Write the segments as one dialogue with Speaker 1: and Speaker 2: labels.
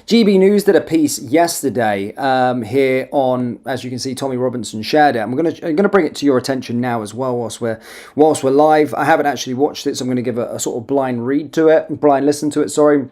Speaker 1: GB News did a piece yesterday here on, as you can see, Tommy Robinson shared it. I'm gonna bring it to your attention now as well whilst we're live. I haven't actually watched it, so I'm going to give a sort of blind listen to it. Sorry.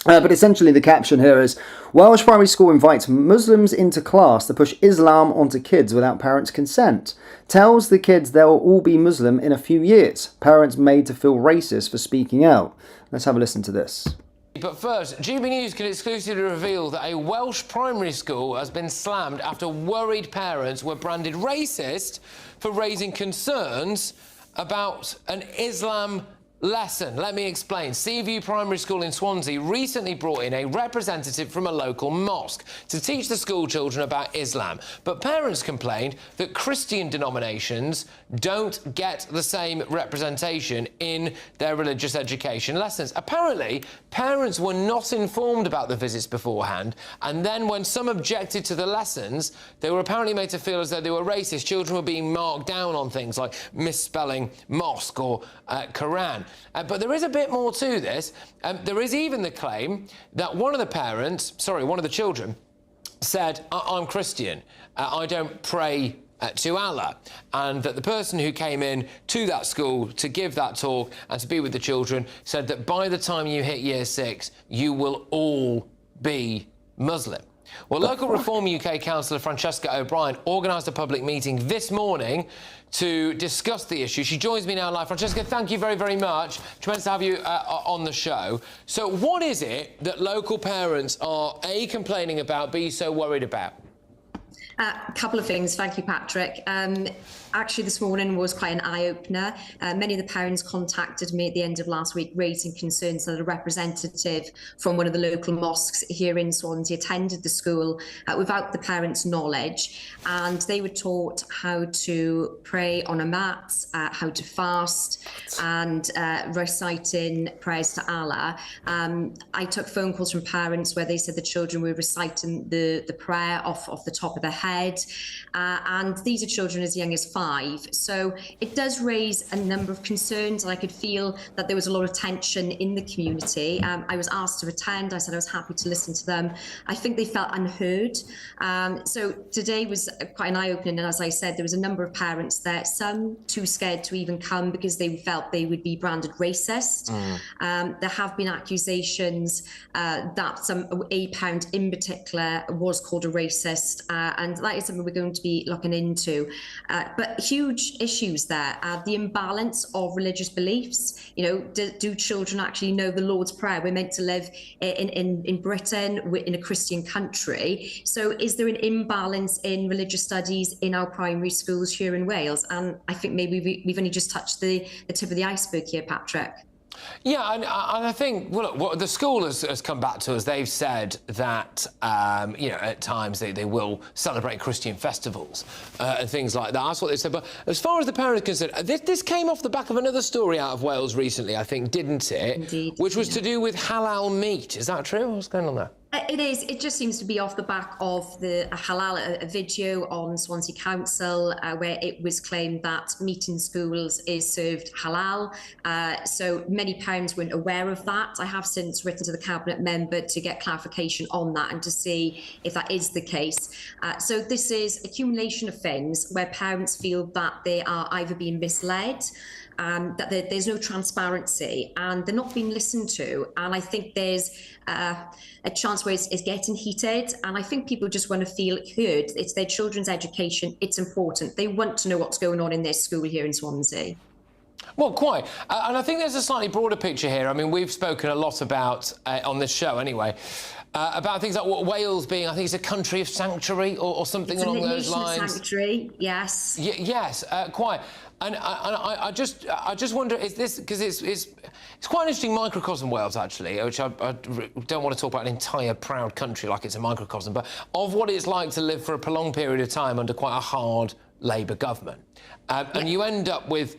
Speaker 1: But essentially the caption here is, Welsh primary school invites Muslims into class to push Islam onto kids without parents' consent. Tells the kids they'll all be Muslim in a few years. Parents made to feel racist for speaking out. Let's have a listen to this.
Speaker 2: But first, GB News can exclusively reveal that a Welsh primary school has been slammed after worried parents were branded racist for raising concerns about an Islam lesson. Let me explain. Seaview Primary School in Swansea recently brought in a representative from a local mosque to teach the school children about Islam. But parents complained that Christian denominations don't get the same representation in their religious education lessons. Apparently, parents were not informed about the visits beforehand, and then when some objected to the lessons, they were apparently made to feel as though they were racist. Children were being marked down on things like misspelling mosque or Quran. But there is a bit more to this. There is even the claim that one of the children said, I'm Christian, I don't pray to Allah, and that the person who came in to that school to give that talk and to be with the children said that by the time you hit year 6, you will all be Muslim. Well, local Reform UK councillor Francesca O'Brien organised a public meeting this morning to discuss the issue. She joins me now live. Francesca, thank you very, very much. Tremendous to have you on the show. So what is it that local parents are, A, complaining about, B, so worried about?
Speaker 3: A couple of things. Thank you, Patrick. Actually, this morning was quite an eye-opener. Many of the parents contacted me at the end of last week raising concerns that a representative from one of the local mosques here in Swansea attended the school without the parents' knowledge, and they were taught how to pray on a mat, how to fast, and reciting prayers to Allah. I took phone calls from parents where they said the children were reciting the prayer off the top of their head, and these are children as young as 5. So it does raise a number of concerns, and I could feel that there was a lot of tension in the community. I was asked to attend. I said I was happy to listen to them. I think they felt unheard. So today was quite an eye-opening, and as I said, there was a number of parents there, some too scared to even come because they felt they would be branded racist. There have been accusations that a parent in particular was called a racist, and that is something we're going to be looking into. But huge issues there. The imbalance of religious beliefs. You know, do children actually know the Lord's Prayer? We're meant to live in Britain, we're in a Christian country. So is there an imbalance in religious studies in our primary schools here in Wales? And I think maybe we've only just touched the tip of the iceberg here, Patrick.
Speaker 2: Yeah, and I think, well, look, the school has come back to us. They've said that, you know, at times they will celebrate Christian festivals and things like that. That's what they said. But as far as the parents are concerned, this came off the back of another story out of Wales recently, I think, didn't it?
Speaker 3: Indeed.
Speaker 2: Which was to do with halal meat. Is that true? What's going on there?
Speaker 3: It is. It just seems to be off the back of a video on Swansea Council where it was claimed that meat in schools is served halal. So many parents weren't aware of that. I have since written to the Cabinet member to get clarification on that and to see if that is the case. So this is accumulation of things where parents feel that they are either being misled, that there's no transparency, and they're not being listened to. And I think there's a chance where it's getting heated, and I think people just want to feel heard. It's their children's education. It's important. They want to know what's going on in their school here in Swansea.
Speaker 2: Well, quite. And I think there's a slightly broader picture here. I mean, we've spoken a lot about, on this show anyway, about things like Wales being, I think it's a country of sanctuary or something
Speaker 3: it's
Speaker 2: along those lines.
Speaker 3: Of sanctuary, yes.
Speaker 2: Yes, quite. And I just wonder, is this, because it's quite an interesting microcosm, Wales, actually, which I don't want to talk about an entire proud country like it's a microcosm, but of what it's like to live for a prolonged period of time under quite a hard Labour government. And you end up with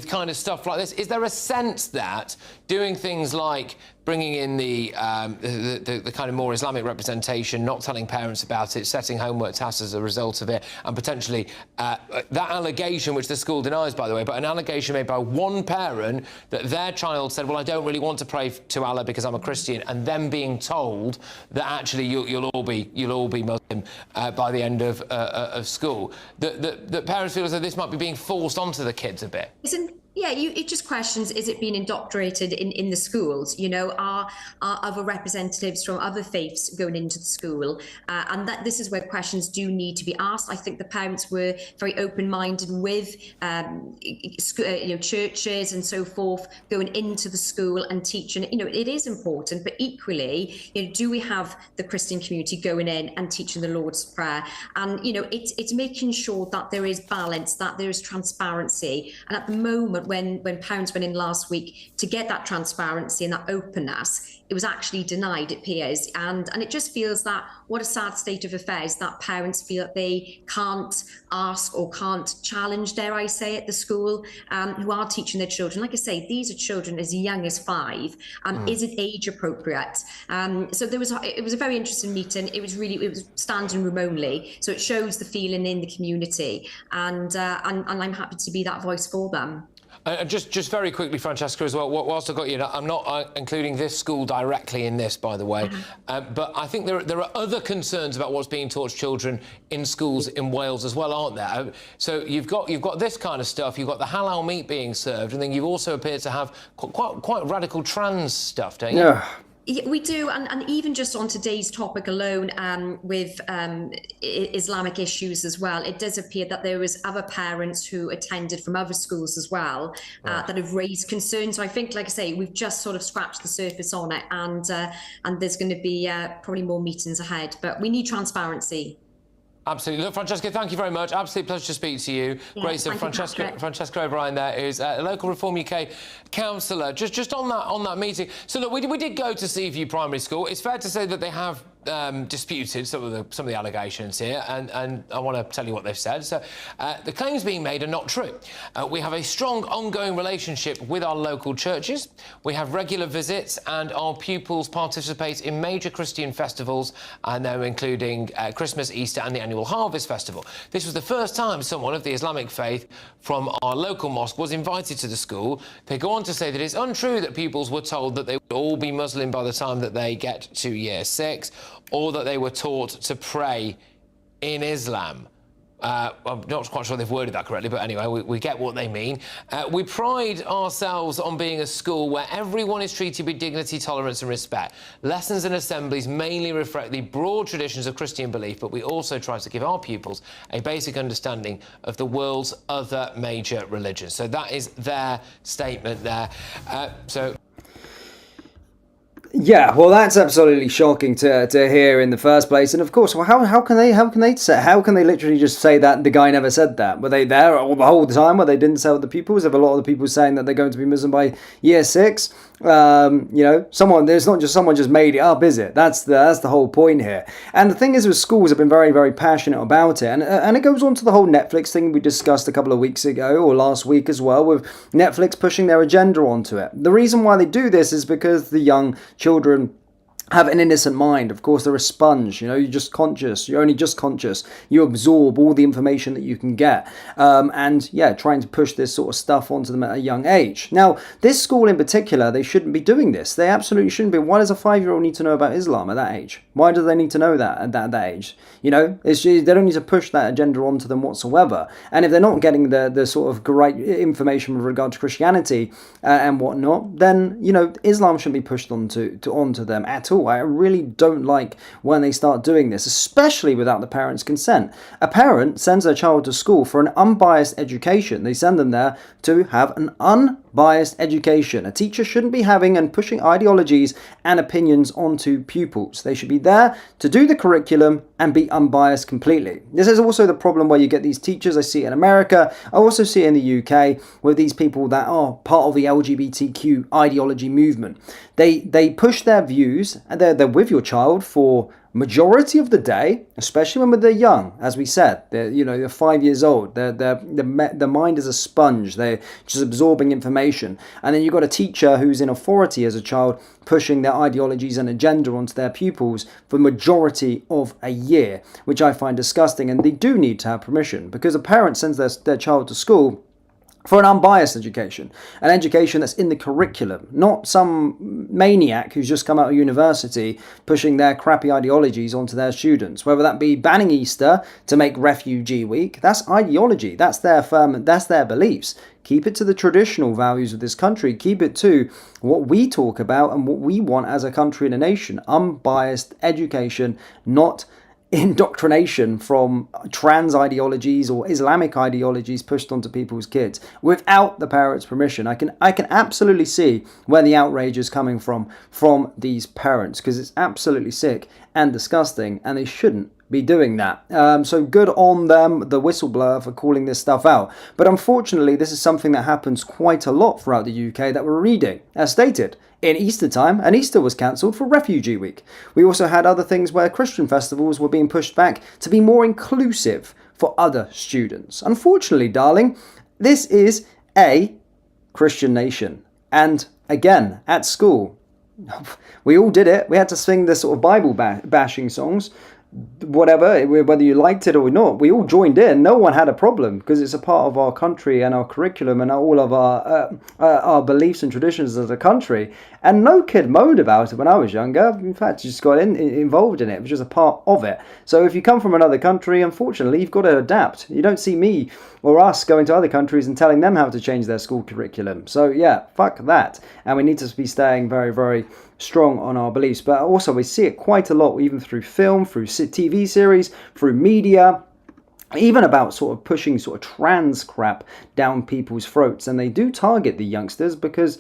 Speaker 2: kind of stuff like this. Is there a sense that doing things like bringing in the kind of more Islamic representation, not telling parents about it, setting homework tasks as a result of it, and potentially that allegation, which the school denies, by the way, but an allegation made by one parent that their child said, well, I don't really want to pray to Allah because I'm a Christian, and them being told that actually you'll all be Muslim by the end of school. The parents feel as though this might be being forced onto the kids a bit.
Speaker 3: It just questions, is it being indoctrinated in the schools? Are other representatives from other faiths going into the school? And that this is where questions do need to be asked. I think the parents were very open-minded with churches and so forth going into the school and teaching. It is important, but equally, do we have the Christian community going in and teaching the Lord's Prayer? And it's making sure that there is balance, that there is transparency. And at the moment, when parents went in last week to get that transparency and that openness, it was actually denied, it appears. And it just feels that what a sad state of affairs that parents feel that they can't ask or can't challenge, dare I say it, the school who are teaching their children. Like I say, these are children as young as 5. Is it age appropriate? So it was a very interesting meeting. It was standing room only. So it shows the feeling in the community. And I'm happy to be that voice for them.
Speaker 2: Just very quickly, Francesca, as well, whilst I've got you, I'm not including this school directly in this, by the way, but I think there are other concerns about what's being taught to children in schools in Wales as well, aren't there? So you've got this kind of stuff, you've got the halal meat being served, and then you've also appeared to have quite radical trans stuff, don't you?
Speaker 1: Yeah.
Speaker 3: Yeah, we do, and even just on today's topic alone, with Islamic issues as well, it does appear that there was other parents who attended from other schools as well that have raised concerns. So I think, like I say, we've just sort of scratched the surface on it, and there's going to be probably more meetings ahead. But we need transparency.
Speaker 2: Absolutely. Look, Francesca, thank you very much. Absolute pleasure to speak to you.
Speaker 3: Yeah,
Speaker 2: Great stuff. Francesca O'Brien there is a local Reform UK councillor. Just on that meeting. So look, we did go to Seaview Primary School. It's fair to say that they have disputed some of the allegations here, and I want to tell you what they've said. So the claims being made are not true. We have a strong ongoing relationship with our local churches. We have regular visits, and our pupils participate in major Christian festivals, and they're including Christmas, Easter and the annual Harvest Festival. This was the first time someone of the Islamic faith from our local mosque was invited to the school. They go on to say that it's untrue that pupils were told that they would all be Muslim by the time that they get to year 6, or that they were taught to pray in Islam. I'm not quite sure they've worded that correctly, but anyway, we get what they mean. We pride ourselves on being a school where everyone is treated with dignity, tolerance and respect. Lessons and assemblies mainly reflect the broad traditions of Christian belief, but we also try to give our pupils a basic understanding of the world's other major religions. So that is their statement there.
Speaker 1: Yeah, well, that's absolutely shocking to hear in the first place. And of course, well, how can they literally just say that the guy never said that? Were they there all the whole time where they didn't tell the pupils? Have a lot of the people saying that they're going to be Muslim by year 6? There's not just someone just made it up, is it? That's the whole point here. And the thing is, with schools have been very, very passionate about it, and it goes on to the whole Netflix thing we discussed a couple of weeks ago, or last week as well, with Netflix pushing their agenda onto it. The reason why they do this is because the young children have an innocent mind. Of course, they're a sponge. You're just conscious. You're only just conscious. You absorb all the information that you can get. Trying to push this sort of stuff onto them at a young age. Now, this school in particular, they shouldn't be doing this. They absolutely shouldn't be. Why does a 5-year-old need to know about Islam at that age? Why do they need to know that at that age? They don't need to push that agenda onto them whatsoever. And if they're not getting the sort of great information with regard to Christianity and whatnot, then, Islam shouldn't be pushed onto them at all. I really don't like when they start doing this, especially without the parents' consent. A parent sends their child to school for an unbiased education. They send them there to have an unbiased education. A teacher shouldn't be having and pushing ideologies and opinions onto pupils. They should be there to do the curriculum and be unbiased completely. This is also the problem where you get these teachers. I see it in America. I also see it in the UK with these people that are part of the LGBTQ ideology movement. They push their views, and they're with your child for majority of the day, especially when they're young, as we said, they're 5 years old. Their mind is a sponge. They're just absorbing information. And then you've got a teacher who's in authority as a child, pushing their ideologies and agenda onto their pupils for the majority of a year, which I find disgusting. And they do need to have permission, because a parent sends their child to school for an unbiased education, an education that's in the curriculum, not some maniac who's just come out of university pushing their crappy ideologies onto their students. Whether that be banning Easter to make Refugee Week, that's ideology, that's their beliefs. Keep it to the traditional values of this country. Keep it to what we talk about and what we want as a country and a nation. Unbiased education, not indoctrination from trans ideologies or Islamic ideologies pushed onto people's kids without the parents' permission. I can absolutely see where the outrage is coming from these parents, because it's absolutely sick and disgusting, and they shouldn't be doing that. So good on them, the whistleblower, for calling this stuff out. But unfortunately, this is something that happens quite a lot throughout the UK that we're reading. As stated, in Easter time, and Easter was cancelled for Refugee Week. We also had other things where Christian festivals were being pushed back to be more inclusive for other students. Unfortunately, darling, this is a Christian nation. And again, at school, we all did it. We had to sing the sort of Bible bashing songs. Whatever, whether you liked it or not, we all joined in. No one had a problem, because it's a part of our country and our curriculum and all of our beliefs and traditions as a country. And no kid moaned about it when I was younger. In fact, just got involved in it. It was just a part of it. So if you come from another country, unfortunately, you've got to adapt. You don't see me or us going to other countries and telling them how to change their school curriculum. So yeah, fuck that. And we need to be staying very, very strong on our beliefs. But also we see it quite a lot, even through film, through TV series, through media, even about sort of pushing sort of trans crap down people's throats. And they do target the youngsters, because